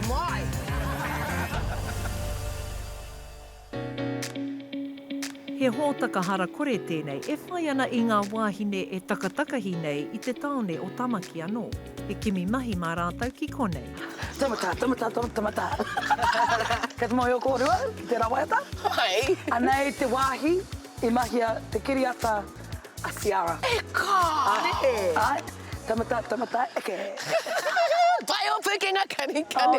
mai. He hōtaka hara kore tēnei, e whai ana i ngā wāhine e takatakahi nei i te taone o Tamaki anō. E kimi mahi mā rātau ki konei. Tamata. Ka te mohi o kōrua, ki te rawaiata. Ai. Anei te wāhi, i mahia te kiriata a Ciara. E kāre. Ai, tamata, eke. Pai o pukinga kani. Oh,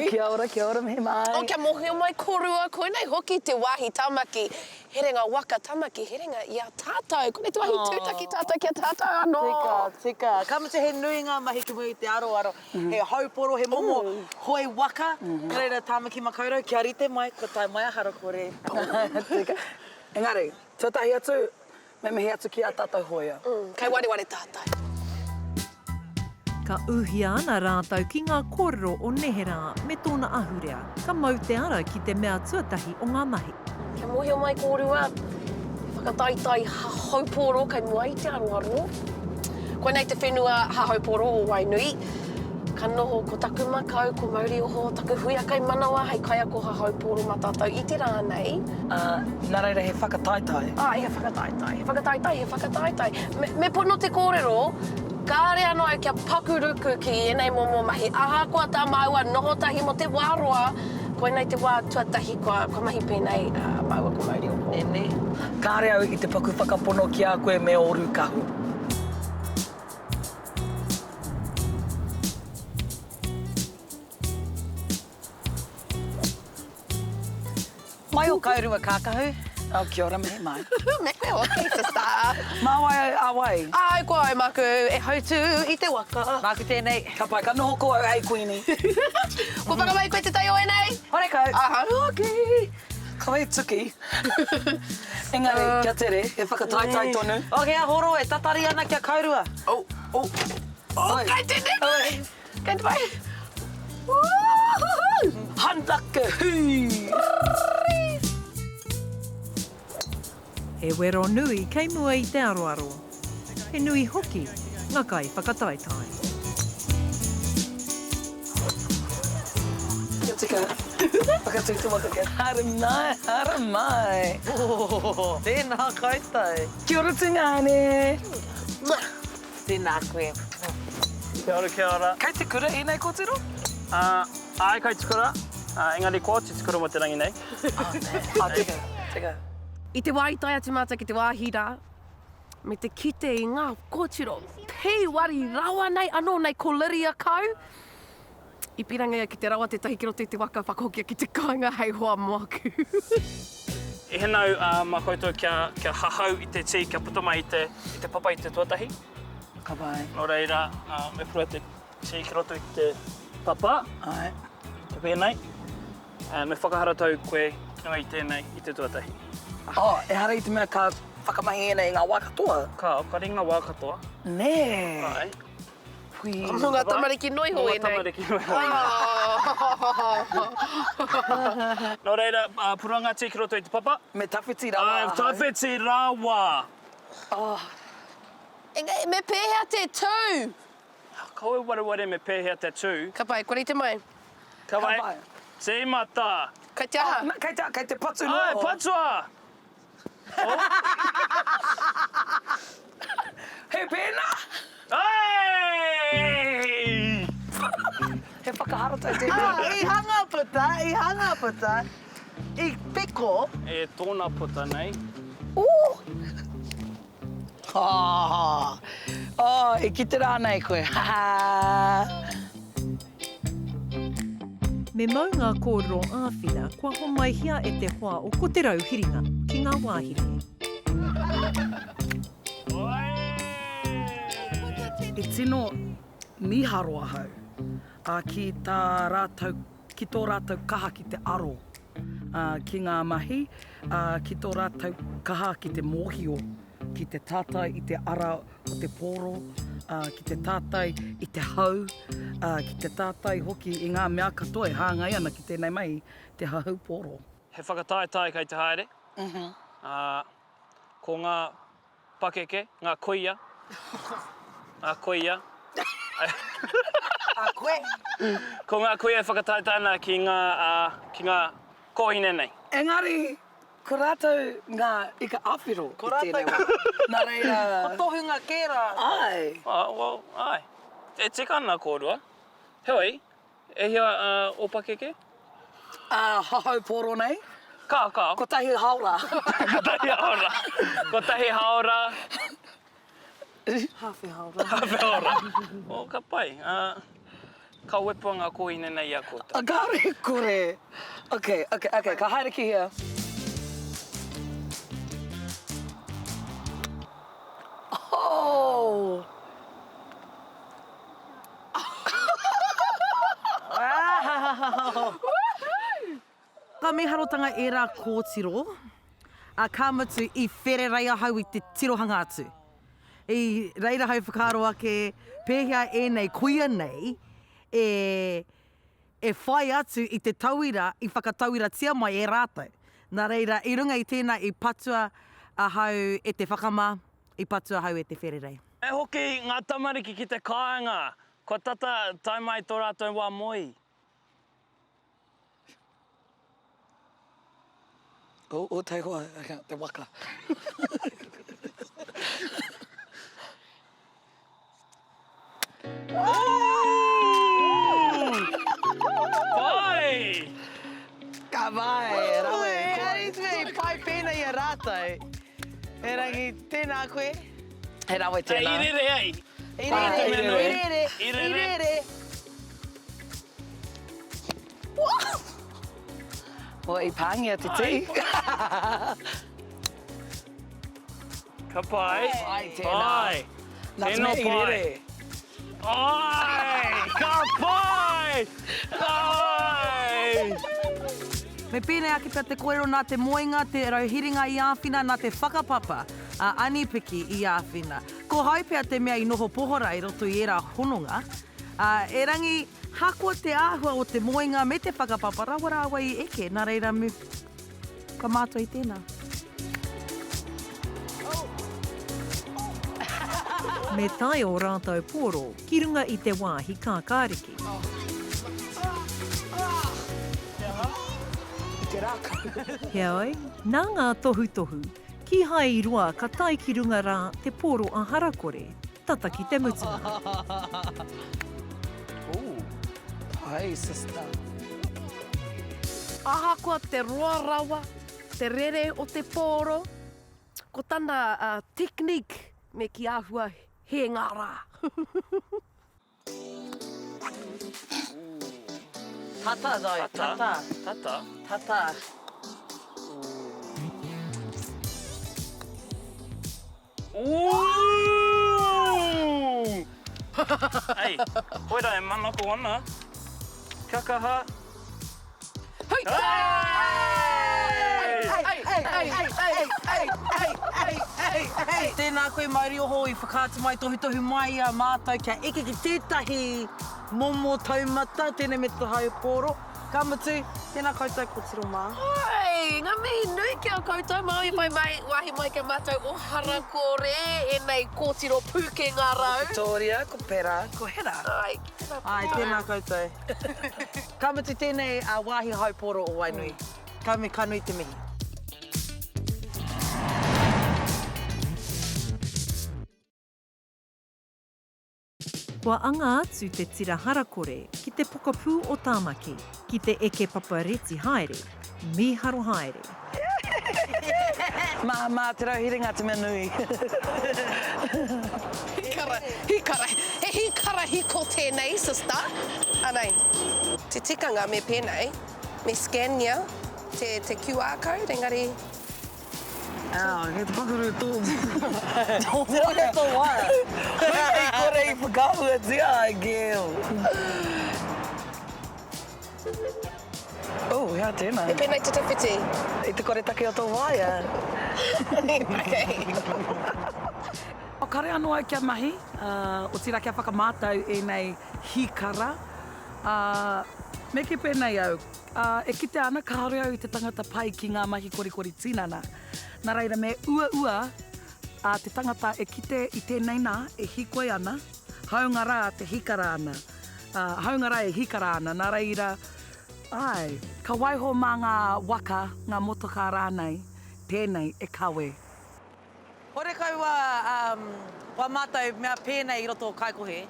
kia ora, mihi mai. O kia mohi o mai korua, koenei hoki te wāhi Tamaki. Herenga waka Tamaki, herenga i a tātou. Koenei te wāhi tūtaki tātou kia tātou anō. Tika. Kamate he nui ngā mahi ki mui te aroaro. He hauporo, he momo, hoi waka. Kareira Tamaki makaurau, kia rite mai, ko tai mai ahara kore. Tika. Engari, tūtahi atu, me mihi atu ki a tātou hoia. Kei ware tātou. Ka uhia ana rātau ki ngā kōrero o Neherā me tōna ahurea. Ka mau te ara ki te mea tuatahi o ngā mahi. Kia mohi o mai kōrua, whakataitai hahauporo kei mua i te aroaro. Koenei te whenua hahauporo o Wainui. Ka noho ko taku makau, ko mauri oho, taku hui akai manawa, hei kai ako hahauporo matātou i te rānei. Nā reira he whakataitai. He whakataitai. Me pono te kōrero, kāre anō au kia pakuruku ki enei momo mahi. Aha kua tā maua noho tahi mo te wāroa, koenei te wā tuatahi kua mahi pēnei maua ko mauri oho. Nene. Kāre au i te paku whakapono ki a koe me oru kahu. Mai o kaurua kākahu. Au kia ora, mihi mai. Me koe hoki, sister. Mawai awai. Ai, ko ai maku, e hautu i te waka. Māku tēnei. Ka pai, ka noho ko au hei kuini. Ko whakamai koe te tai o enei? Hore kau. Aha, hoki. Ka wai tuki. Engari, kia tere, he whakataitai tonu. O kia horo e tatari ana kia kaurua. Kai tēnei. Kai te pai. Handaka hui. He wero nui kei mua i te aroaro. He nui hoki, ngā kai whakataitai. Kia tika. Whakatutu waka kia. Hara mai. Tēnā koutou. Kia ora tingane. Tēnā koe. Kia ora. Kei te kura i nei kōtero? Ai kai tukura. Engari ko te tukura mo te rangi nei. Tika. I te wāitai atu māta ki te wāhira, me te kite i ngā kōtiro, pei wari rawa nei anō nei kōliria kau. I pirangia ki te rawa te tahi ki roto i te waka whakahokia ki te kāinga hei hoa moaku. I henau mā koutou kia hahau i te tī, kia puta mai i te papa i te tuatahi. Ka pai. Nō reira, me purua te tī ki roto i te papa, Ai. te pēnei. Me whakahara tau koe i tēnei i te tuatahi. E hara i te mea ka whakamahi e nei ngā wakatoa. Ka ringa wā katoa. Nē. Ai. Hui. Ngā tamariki noiho e nei. Tamariki noi hoi. Nō reira, purua ngā tī ki roto i te papa. Me tawhiti rawa. Tawhiti rawa. Me pēhea te tū. Kaue wareware me pēhea te tū. Ka pai, kore te mai. Ka Ka wai. pai. Te mata. Ka te aha. Kei te patu no. Ai, patua. He pēna. Ai! He whakahara tai te I hanga puta. I peko. E tōna puta nei. E kite rā nei koe. Me mau ngā kōrero āwhina, kua homai hia e te hoa o ko te rau hiringa ki ngā wāhine. E tino miharoa hau. Ki tō rātou kaha ki te aro. Ki ngā mahi, ki tō rātou kaha ki te mōhio. Ki te tātai i te ara o te pōro, ki te tātai i te hau, ki te tātai hoki i ngā mea katoa e hāngai ana ki tēnei mai te hahau pōro. He whakataetai kei te haere. Ko ngā pakeke, ngā koia. Ngā koia. A koe. Ko ngā koe e whakataita ana ki ngā kohine nei. Engari, ko rātou ngā ika awhiro Ko i tēnei wā. Nā reira... Ko tohunga kēra. Ai. Well, ai. E tika ana kōrua. Heoi, e hia opakeke? Hahau poro nei. Ka. Ko tahi haura. Ko tahi haora. Ko tahi haora. Hawhi haura. Hawhi haora. O, ka pai. Ka wepa ngā kohine nei a kota. Agare kore. Okay, ka haere ki hea. Oh! Ka miharotanga e rā kōtiro, a ka matu I where reia hau I te tirohanga atu. I reira hau whakaro ake, pēhea e nei, kuia nei, e whai atu I te tauira, I whakatauira tia mai e rātou. Nā reira, I runga I tēnā I patua a hau e te whakama, I patua hau e te whererei. E hoki ngā tamariki ki te kāinga, ko tata tai mai tō rātou wā moi. O te hoa, te waka. Pai! Ka vai, rawe. Hei tui, pai pēnei a rātou. E rangi, tēnā koe. He rawe Te tēnā. irere ei. Irere. O I pāngia te tī. Ka pai. Ai, tēnā. Pai. Tēnā me pai. Ai! Ka pai! Ai! Me pēnei ake pia te koero nā te moinga, te rauhiringa I āwhina, nā te whakapapa a anipiki I āwhina. Ko hai pia te mea I noho pohora I roto I era hononga. E rangi, hakua te āhua o te moinga me te whakapapa, rawa I eke, nā reira me ka mātua I tēnā. Me tai o rātou poro, ki runga I te wāhi kā kāriki. Heoi, nā ngā tohu, ki hai I rua ka tai ki runga rā te poro a harakore, tata ki te mutunga. Ai, sister. Ahakoa te roa rawa, te rere o te poro, ko tana teknik me ki āhua he ngā rā. Tata doi, tata. Tata. Tata. Ooh! Ei, koera e manako ana. Kia kaha. Hei! Tēnā koe mauri oho I whakaata mai tohu mai a mātou kia eke ki tētahi momo taumata, tēnei me te hau poro. Ka mutu, tēnā koutou ko tiro mā. Ai, ngā mihi nui ki a koutou, mai mai wahi mai ke mātou o harakore, e nei kōtiro pūke ngā rau. Victoria, ko pera, ko hera. Ai, tēnā Ai, tēnā koutou. Ka mutu tēnei a wāhi hau poro o Wainui. Ka me kanui te mihi. Kua anga atu te tira harakore ki te pokapū o tāmaki, ki te eke papareti haere, miharo haere. Mā te rauhiringa te mea nui. Hikara, he hikara hiko tēnei, sister. Anei, te tikanga me pēnei, me scania te QR code, engari. He te pakuru tō. Te rake tō wā. Hei kore I whakahua tia, girl. Oh, hea tēnā. Me pēnei te whiti. I te kore take o tō waia. O kare anō au kia mahi, o tira kia whakamātau e nei hikara. Me ke pēnei au, e kite ana ka haere au I te tangata pai ki ngā mahi korikori tinana. Nā reira me ua, te tangata e kite I tēnei nā, e hikoi ana, haunga rā te hikara ana. haungara e hikara ana, nā reira, ai, ka waiho mā ngā waka, ngā motoka rānei, pēnei e kawe. Horekau wa mātou mea pēnei i roto o kaikohe.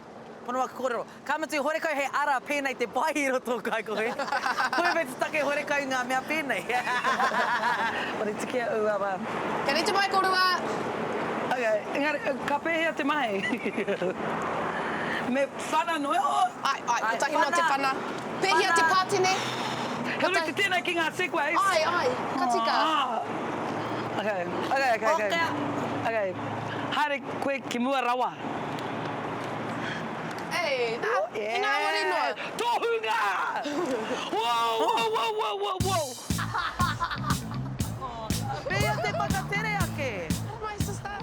Pono waka kōrero. Ka matu horekau hei ara pēnei te pai i roto o kaikohe. Koe me te take horekau ngā mea pēnei. Ore tikia ua wā. Ka rete mai korua. Okay, engari, ka pēhea te mai. Me whana noe o. Ai, ko tahi no te whana. Pēhia te pātene. He uri te tēnei ki ngā segways. Ai, ka tika. Okay. Haere koe ki mua rawa. Ei, ngā wari noa. Tohunga! Wow! Pēhea te whakatere ake. My sister.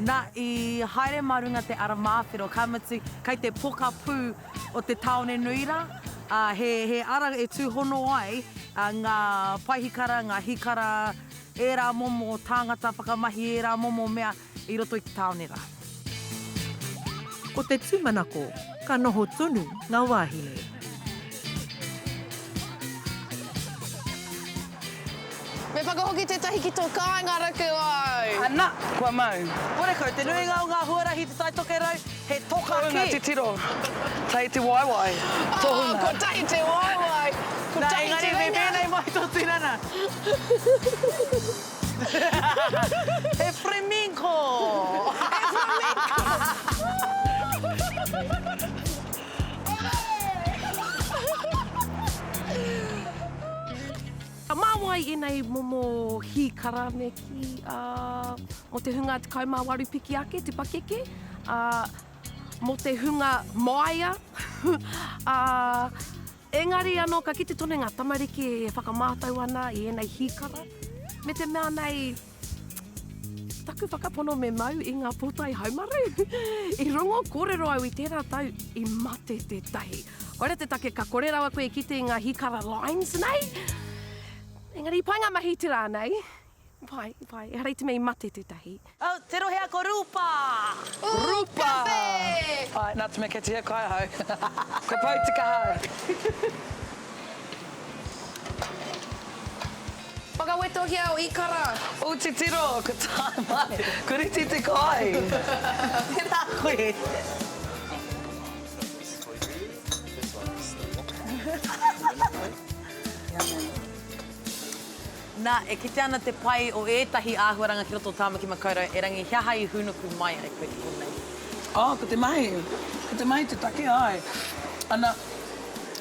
Nā i haere marunga te ara māwhiro, ka matu kai te poka pū o te taone nuira. He ara e tūhono ai, ngā paihikara, ngā hikara, e rā momo tāngata whakamahi, e rā momo mea i roto i te taone rā. Ko te tūmanako, ka noho tonu ngā wāhine. Me whakahoki tētahi ki tō kāinga raku ai. Ana, kua mau. Horekau, te nuinga o ngā huarahi te tai toke rau, he toka Tohunga te ki. tiro. Tai te waiwai. Tohunga. Ko tahi te waiwai. Ko Nā, tahi engari, te me ringa. pēnei mai tō tinana. He flamenco! Māwai e nei momo hikara me ki mo te hunga te kaumāwaru piki ake, te pakeke, mo te hunga maia. Engari anō, ka kite tonu ngā tamariki e whakamātau ana i enei hikara. Me te mea nei, taku whakapono me mau i ngā pōtai haumaru. I rongo kōrero au i tērā tau i mate te tahi. Korea te take ka kore rawa koe ki te ngā hikara lines nei. Engari, i pai ngā mahi te rā nei. Pai, e harei te mei mate te tahi. Oh, te rohe a ko rupa! Rupa! Ai, nā te me kei te hea kai hau. Ko pau te kahau. Whakaweto hia o ikara. O te tiro, ko tā mai. Ko riti te kai. He rā koe. Nā, e kite ana te pai o ētahi āhuaranga ki roto o Tāmaki Makaurau, e rangi hiaha i hunuku mai ai koe ki konei. Ko te mai. Ko te mai te take ai. Ana,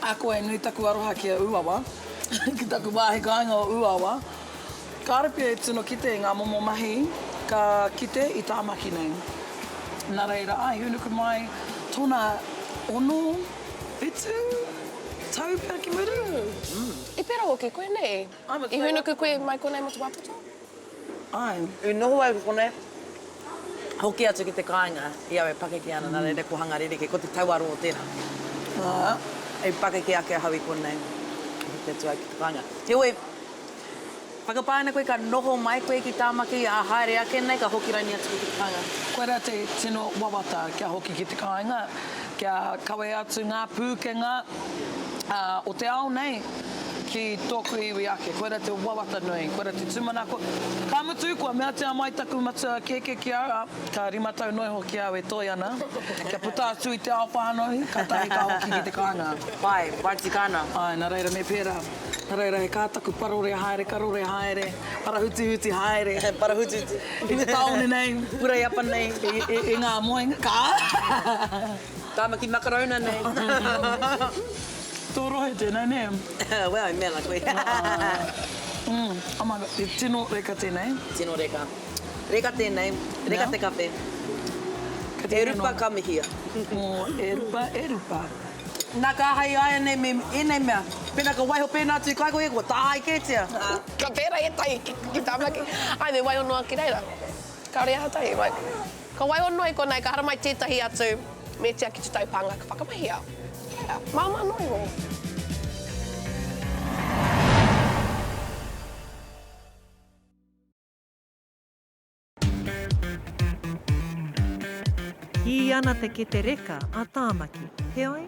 a koe nui taku aroha ki a uawa. Ki taku wāhi kāinga o uawa. Ka arapia e tino kite ngā momo mahi, ka kite i Tāmaki nei. Nā reira, hunuku mai, tōna ono, etu, tau pia ki muru. I pera hoki koe nei. I hunuku koe mai konei mo te waputo. Ai. I noho ai kone, hoki atu ki te kāinga, i awe pakeke ana, nā reira ko hangarereke, ko te tauaro o tēnā. E pakeke ake hau i konei, te tua ki te kāinga. Te oe, whakapāna koe ka noho mai koe ki Tāmaki, a haere ake nei, ka hoki rani atu ki te kāinga. Koe rā te tino wawata kia hoki ki te kāinga, kia kawe atu ngā pūkenga o te ao nei ki tōku iwi ake. Koe rā te wawata nui, koe rā te tumanako. Ka mutu kua mea te amai taku matua keke ki ara, ka rimatau noi hoki au e toi ana. Kia puta atu i te ao whānoi, ka tahi ka hoki ki te kāinga. Pai, parti kāna. Ai, nā reira me pērā. Nā reira he kātaku parore haere, karore haere, parahuti haere. Parahututu. I te taone nei. Pura i apa nei. E ngā moenga. Ka! Tāmaki Makarauna nei. Tō rohe tēnei, ne? Wea, i mea la koe. Oh my god, te tino reka tēnei. Tino reka. Reka tēnei, reka te kape. E rupa ka mihia. E rupa. Nā ka hai aia nei me enei mea. Pēnā ka waiho pēnā atu i kai koe, kua tāhai kētia. Ka pēra e tai ki Tāmaki. Ai, me waiho noa ki reira. Ka rea tai, wai. Ka waiho noa i konei, ka haramai tētahi atu. Me tia ki te taupanga, ka whakamahi au. Māma noi ho. Ki ana te ke te reka a tāmaki. Heoi,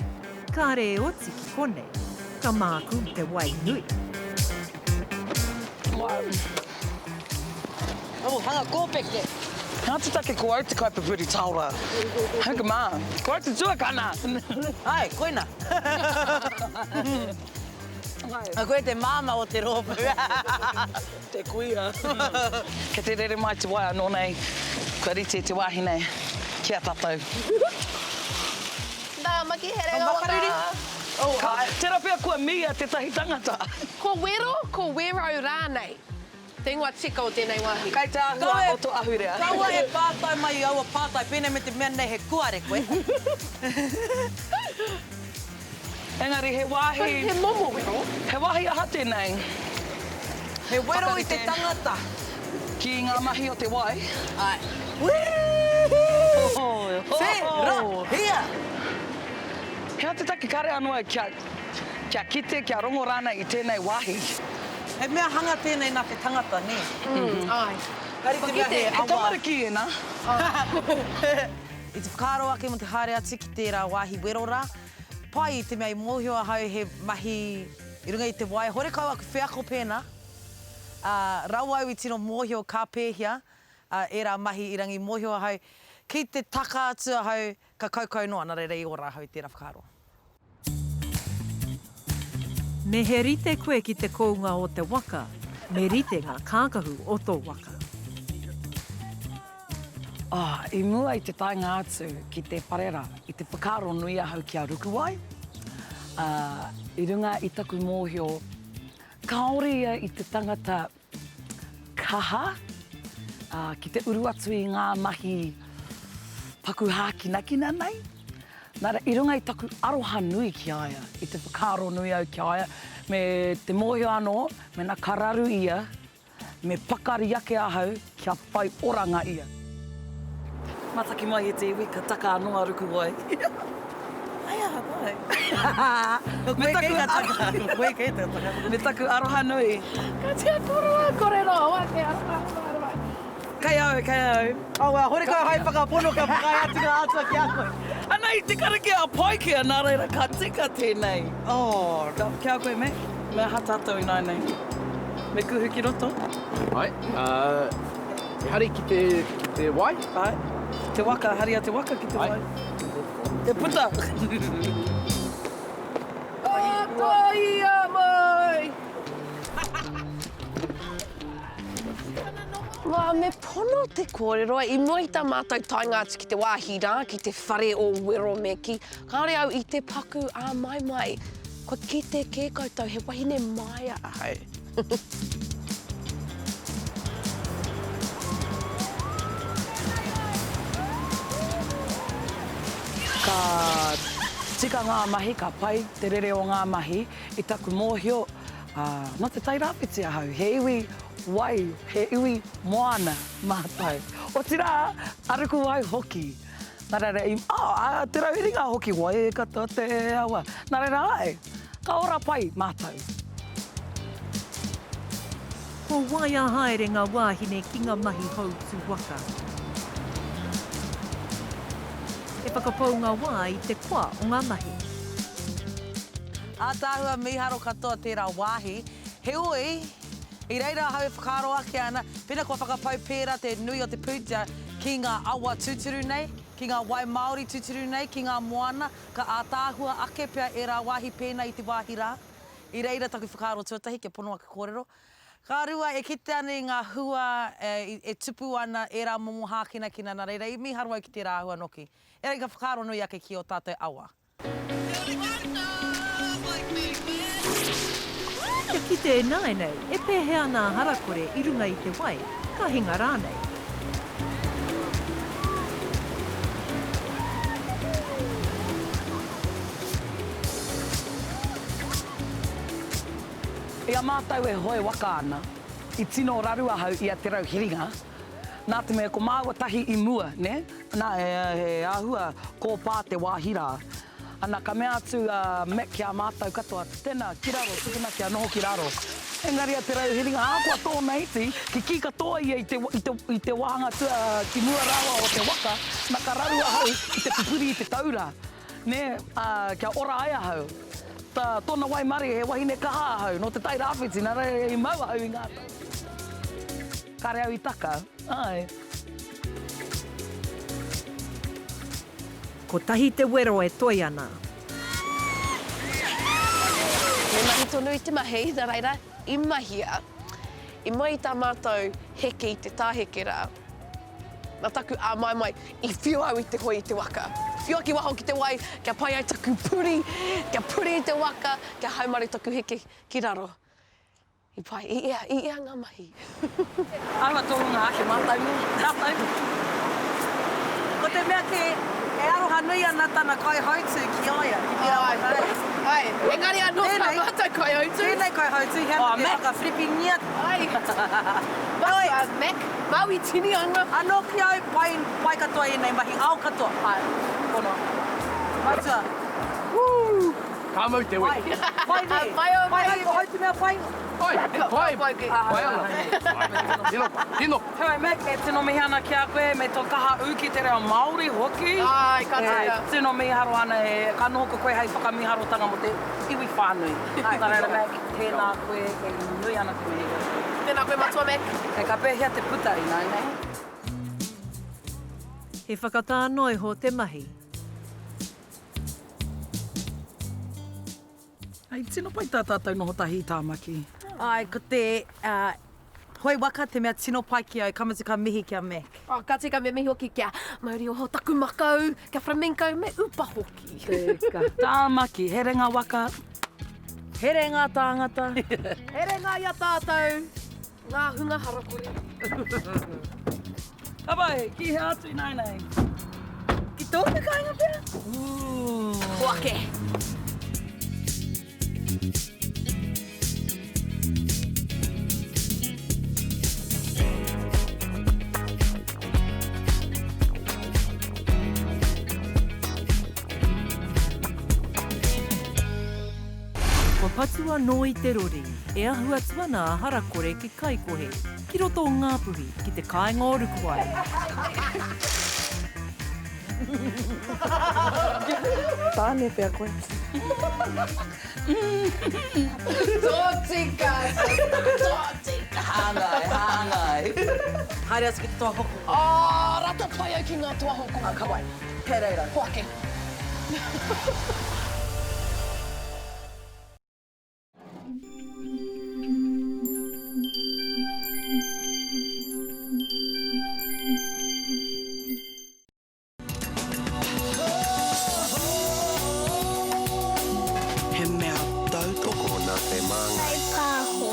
ka re oti ki konei, ka māku te wai nui. Oh, hanga kōpeke. Nā te take ko au te kaipapuri taura. Hanga mā, ko au te tuakana. Ai, koina. A koe te māma o te rōpu. Te kuia. Ke te rere mai te wai anō nei, kua rite te wāhine, kia tātou. Nā, maki here waka. Tērā pia kua mia te tahi tangata. Ko wero rānei. Te ingoa tika o tēnei wāhi. Kai te ahua o tō ahurea. Kaua e pātai mai i aua pātai, pēnei me te mea nei he kuare koe. Engari, he wāhi... He momo wero. He wāhi aha tēnei. He wero i te tangata. Ki ngā mahi o te wai. Ai. Whera, hia. Kia te take kare anō kia kite, kia rongo rāna i tēnei wāhi. He mea hanga tēnei nā te tangata, ne? Ai. Kari te mea he He awa. tamariki e nā. I te whakaaro ake mo te haere ati ki tērā wāhi wero rā. Pai i te mea i mōhio hau he mahi i runga i te wai. Hore kau aku whiako pēnā. Rau au i tino mōhio ka pēhia. E rā mahi i rangi mōhio hau. Ki te taka atua hau ka kaukau noa. Nā reira i ora hau i tērā whakaaro. Me he rite koe ki te kounga o te waka, me rite ngā kākahu o tō waka. I mua i te tainga atu ki te parera, i te whakaaro nui ahau ki a Rukuwai. I runga i taku mōhio, kaore ia i te tangata kaha, ki te uru atu i ngā mahi paku hākinakina nei. Nara, i runga i taku aroha nui ki aia, i te whakaaro nui au ki aia, me te mōhio anō, me nā kararu ia, me pakari ake ahau, kia pai oranga ia. Mataki mai e te iwi, ka taka anō a Rukuwai. Ai aha, pai. Me taku aroha nui. Ka tia korua, kore roa, ke aroha. Kai au. Aua, hore kau hai whakapono ka whakai atu ka atua ki a koe. Ana i te kara ki a pai kia, nā reira ka tika tēnei. Oh, Kia koe me, me ha tātou i nai nei. Me kuhu ki roto. Ai, hari ki te wai. Ai, te waka, haria te waka ki te Ai. wai. Te puta. Toi a mai! Wā, me pono te kōrero, i mua i tā mātou tainga atu ki te wāhi rā, ki te whare o wero me ki. Kāre au i te paku a mai. Ko ki te kē koutou, he wahine mai a ahau. Ka tika ngā mahi, ka pai te rere o ngā mahi, i taku mōhio, no te tai rāwhiti ahau, he iwi wai, he iwi moana mātai. O tira, aruku wai hoki. Nā reira i, te rauhiringa hoki wai e katoa te awa. Nā reira ai, ka ora pai mātai. Ko wai a haere ngā wāhine ki ngā mahi hou tu waka. E whakapau ngā wā i te kua o ngā mahi. A tāhua miharo katoa tērā wāhi. He oi, i reira hau whakaaro ake ana, pēnā kua whakapau pērā te nui o te pūtia ki ngā awa tūturu nei, ki ngā wai Māori tūturu nei, ki ngā moana, ka a tāhua ake pia e rā wāhi pēnā i te wāhi rā. I reira taku whakaaro tuatahi, ke pono ake kōrero. Ka rua e kite ane ngā hua e tupu ana e rā momo hākina kina nā reira, i miharo au ki te rā hua noki. E rei ka whakaaro nui ake ki o tātou awa. E ki te nai nei, e pēhea nā harakore i runga i te wai, ka hinga rānei. Ia mātou e hoe waka ana, i tino raru ahau i a te rauhiringa, nā te mea ko māua tahi i mua, ne? Nā he ahua ko pā te wāhira. Ana ka mea atu me ki a mātou katoa, tēnā ki raro, tukuna ki a noho ki raro. Engari a te rau hiringa ākua tōna iti, ki katoa ia i te wahanga ki mua rawa o te waka, na ka raru ahau i te pupuri i te taura. Ne, kia ora ai ahau. Ta tōna wai mari he wahine kaha ahau, no te tai rāwhiti, nā rei i mau ahau i ngā tau. Kare au i taka, ai. Ko tahi te wero e toi ana. Me mahi tonu i te mahi, nā reira, i mahia. I mai tā mātou heke i te tāhekera. Nā taku a mai, i whio au i te hoi i te waka. Whio ki waho ki te wai, kia pai ai taku puri, kia puri i te waka, kia haumare taku heke ki raro. I pai, i ea ngā mahi. Awa tōru ngā ake mātai mō. Tātai. Ko te mea ke e aroha nui ana tāna kai hautu ki aia. Ai, engari anō tā mātou kai hautu. Tēnei kai hautu, hea Oh, te Mac. waka whiripinia. Ai, Mac, mau i tini anga. Anō ki au, pai katoa i nei mahi, au katoa. Ai, kono. Matua. Ka mau te wei. Pai nei. Pai o, Pai pai. hei, ko hautu mea pai. Pai, pai. Pai ana. Tino. Hei, Mac, e tino mihi ana ki a koe, me tō kaha u ki te reo Māori hoki. Ai, ka tika. Tino miharo ana e kanohoko koe hei whakamiharotanga mo te iwi whānui. Tā reira, Mac, tēnā koe e nui ana te mihi. Tēnā koe matua, Mac. E ka pēhea te putari, nai nei. He whakatānoi ho te mahi. Ai, tino pai tā tātou noho tahi tāmaki. Ai, ko te hoi waka te mea tino pai ki au, kamatuka mihi kia Mac. Ka tika me mihi hoki kia mauri o ho taku makau, kia flamenco me upa hoki. Tāmaki, he renga waka. Here ngā tāngata. Here ngā ia tātou, ngā hunga harakuri. Abai, ki he atu i nai nei. Ki tōku kāinga pēr? Hoake. Ko patua no i te rori, e ahua tuana a harakore ki kaikohe, ki roto o Ngāpuhi, ki te kāinga o Rukuai. Tāne pēr koe. Tōtika! Hāngai. Haere atu ki te toa hoku. Rata pai au ki ngā tua hoku. Ka wai. He reira. Hoake. He mea tautoko na te manga. Kai pāho.